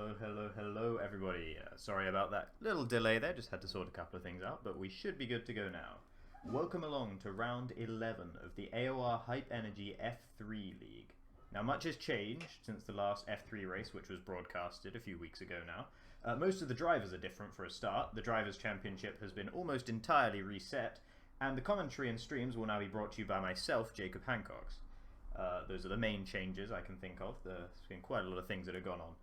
Hello, everybody. Sorry about that little delay there, just had to sort a couple of things out, but we should be good to go now. Welcome along to round 11 of the AOR Hype Energy F3 League. Now, much has changed since the last F3 race, which was broadcasted a few weeks ago now. Most of the drivers are different for a start. The Drivers' Championship has been almost entirely reset, and the commentary and streams will now be brought to you by myself, Jacob Hancox. Those are the main changes I can think of. There's been quite a lot of things that have gone on.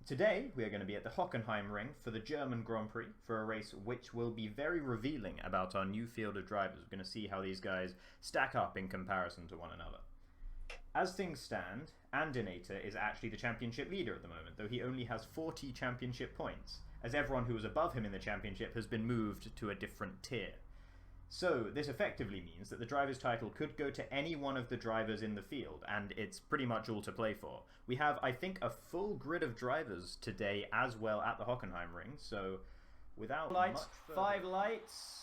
Today, we are going to be at the Hockenheimring for the German Grand Prix for a race which will be very revealing about our new field of drivers. We're going to see how these guys stack up in comparison to one another. As things stand, Andinator is actually the championship leader at the moment, though he only has 40 championship points, as everyone who was above him in the championship has been moved to a different tier. So, this effectively means that the driver's title could go to any one of the drivers in the field, and it's pretty much all to play for. We have, I think, a full grid of drivers today as well at the Hockenheimring, so without lights, much further... 5 lights,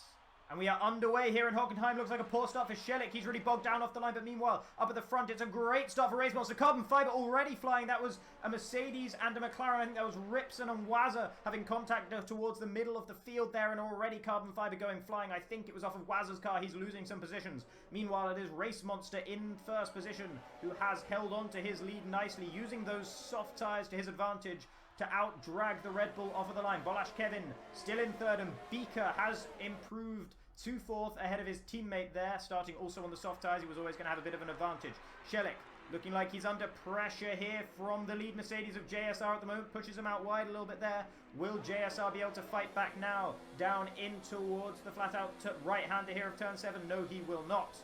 and we are underway here in Hockenheim. Looks like a poor start for Shelik. He's really bogged down off the line, but meanwhile, up at the front, it's a great start for Race Monster. Carbon Fiber already flying. That was a Mercedes and a McLaren. I think that was Ripson and Wazza having contact towards the middle of the field there, and already Carbon Fiber going flying. I think it was off of Wazza's car. He's losing some positions. Meanwhile, it is Race Monster in first position, who has held on to his lead nicely, using those soft tyres to his advantage to out-drag the Red Bull off of the line. Bolash Kevin still in third, and Beaker has improved to fourth ahead of his teammate there, starting also on the soft tyres. He was always going to have a bit of an advantage. Shelik looking like he's under pressure here from the lead Mercedes of JSR at the moment. Pushes him out wide a little bit there. Will JSR be able to fight back now? Down in towards the flat-out right-hander here of turn 7. No, he will not.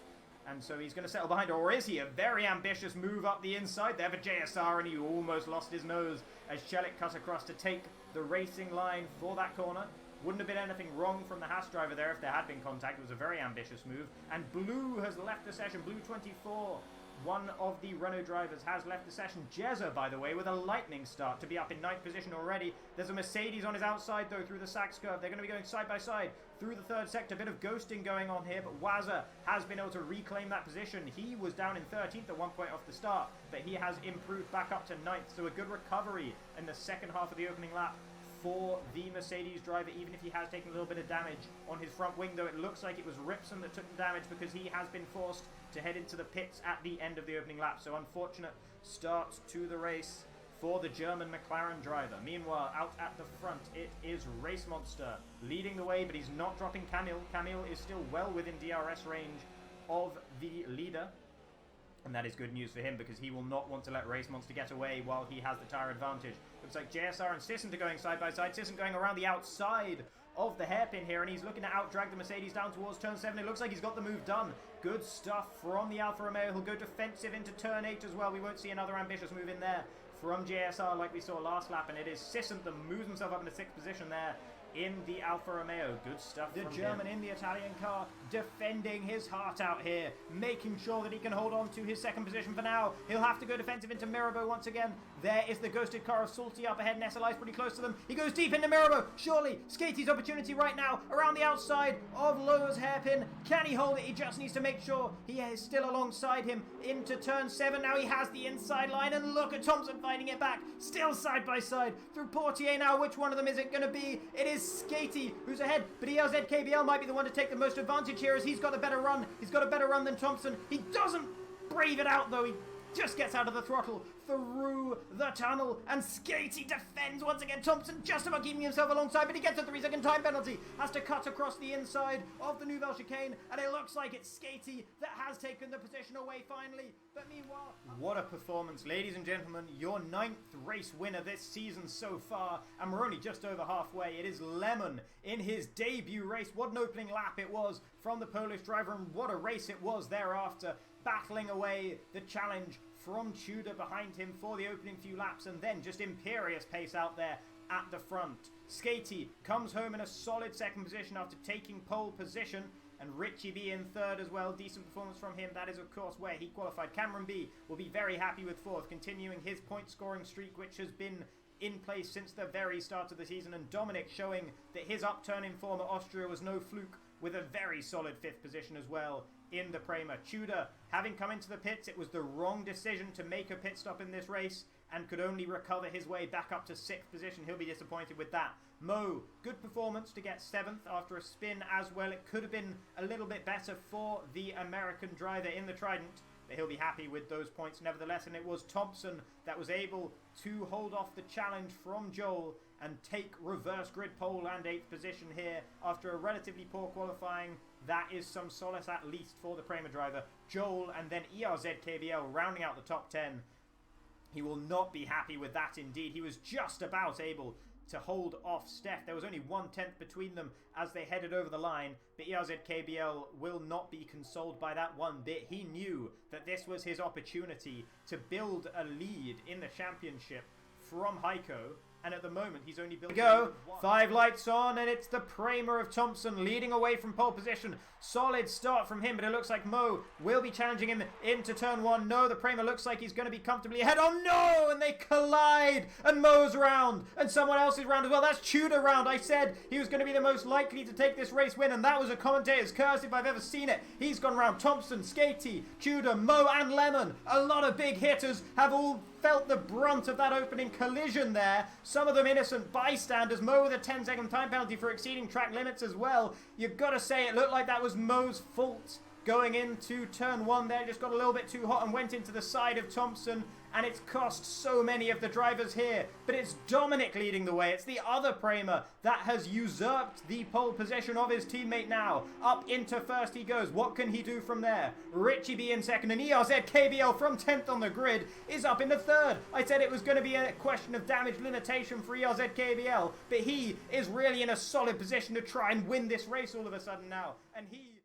And so he's going to settle behind, or is he? A very ambitious move up the inside there for JSR, and he almost lost his nose as Shelik cut across to take the racing line for that corner. Wouldn't have been anything wrong from the Haas driver there if there had been contact. It was a very ambitious move. And Blue has left the session. Blue 24, one of the Renault drivers, has left the session. Jezza, by the way, with a lightning start to be up in 9th position already. There's a Mercedes on his outside, though, through the Sachs curve. They're going to be going side by side through the third sector. A bit of ghosting going on here, but Wazza has been able to reclaim that position. He was down in 13th at one point off the start, but he has improved back up to 9th. So a good recovery in the second half of the opening lap for the Mercedes driver, even if he has taken a little bit of damage on his front wing, though it looks like it was Ripson that took the damage because he has been forced to head into the pits at the end of the opening lap. So unfortunate start to the race for the German McLaren driver. Meanwhile, out at the front, it is Race Monster leading the way, but he's not dropping Camille. Camille is still well within DRS range of the leader. And that is good news for him because he will not want to let Race Monster get away while he has the tyre advantage. Looks like JSR and Sisson are going side by side. Sisson going around the outside of the hairpin here, and he's looking to out-drag the Mercedes down towards turn 7. It looks like he's got the move done. Good stuff from the Alfa Romeo. He'll go defensive into turn 8 as well. We won't see another ambitious move in there from JSR like we saw last lap, and it is Sisson that moves himself up into 6th position there in the Alfa Romeo. Good stuff from the German in the Italian car, defending his heart out here, making sure that he can hold on to his second position for now. He'll have to go defensive into Mirabeau once again. There is the ghosted car of Salty up ahead. Nesseli's pretty close to them. He goes deep into Mirabeau. Surely, Skatey's opportunity right now around the outside of Lowe's hairpin. Can he hold it? He just needs to make sure he is still alongside him into turn 7. Now he has the inside line, and look at Thompson fighting it back. Still side by side through Portier now. Which one of them is it going to be? It is Skatey who's ahead, but ELZKBL might be the one to take the most advantage here as he's got a better run. He's got a better run than Thompson. He doesn't brave it out, though. He just gets out of the throttle through the tunnel, and Skatey defends once again. Thompson just about keeping himself alongside, but he gets a 3-second time penalty. Has to cut across the inside of the Nouvelle Chicane, and it looks like it's Skatey that has taken the position away finally. But meanwhile... What a performance, ladies and gentlemen. Your 9th race winner this season so far, and we're only just over halfway. It is Lemon in his debut race. What an opening lap it was from the Polish driver, and what a race it was thereafter, battling away the challenge from Tudor behind him for the opening few laps, and then just imperious pace out there at the front. Skatey comes home in a solid second position after taking pole position, and Richie B in third as well. Decent performance from him. That is, of course, where he qualified. Cameron B will be very happy with fourth, continuing his point-scoring streak, which has been in place since the very start of the season, and Dominic showing that his upturn in form at Austria was no fluke with a very solid 5th position as well in the Prema. Tudor, having come into the pits, it was the wrong decision to make a pit stop in this race and could only recover his way back up to 6th position. He'll be disappointed with that. Mo, good performance to get 7th after a spin as well. It could have been a little bit better for the American driver in the Trident, but he'll be happy with those points nevertheless. And it was Thompson that was able to hold off the challenge from Joel and take reverse grid pole and 8th position here after a relatively poor qualifying. That is some solace at least for the Prema driver. Joel and then ERZKBL rounding out the top 10. He will not be happy with that indeed. He was just about able to hold off Steph. There was only 1/10 between them as they headed over the line, but ERZKBL will not be consoled by that one bit. He knew that this was his opportunity to build a lead in the championship from Heiko, and at the moment he's only building. Go, 5 lights on, and it's the Prema of Thompson leading away from pole position. Solid start from him, but it looks like Mo will be challenging him into turn 1. No, the Prema looks like he's going to be comfortably ahead. Oh no, and they collide, and Mo's round, and someone else's round as well. That's Tudor round. I said he was going to be the most likely to take this race win, and that was a commentator's curse if I've ever seen it. He's gone round. Thompson, Skatey, Tudor, Mo, and Lemon. A lot of big hitters have all felt the brunt of that opening collision there. Some of them innocent bystanders. Mo with a 10-second time penalty for exceeding track limits as well. You've got to say it looked like that was Mo's fault going into turn 1 there. Just got a little bit too hot and went into the side of Thompson, and it's cost so many of the drivers here. But it's Dominic leading the way. It's the other Prema that has usurped the pole position of his teammate now. Up into 1st he goes. What can he do from there? Richie B in 2nd, and ERZKBL from 10th on the grid is up into 3rd. I said it was going to be a question of damage limitation for ERZKBL, but he is really in a solid position to try and win this race all of a sudden now. And he...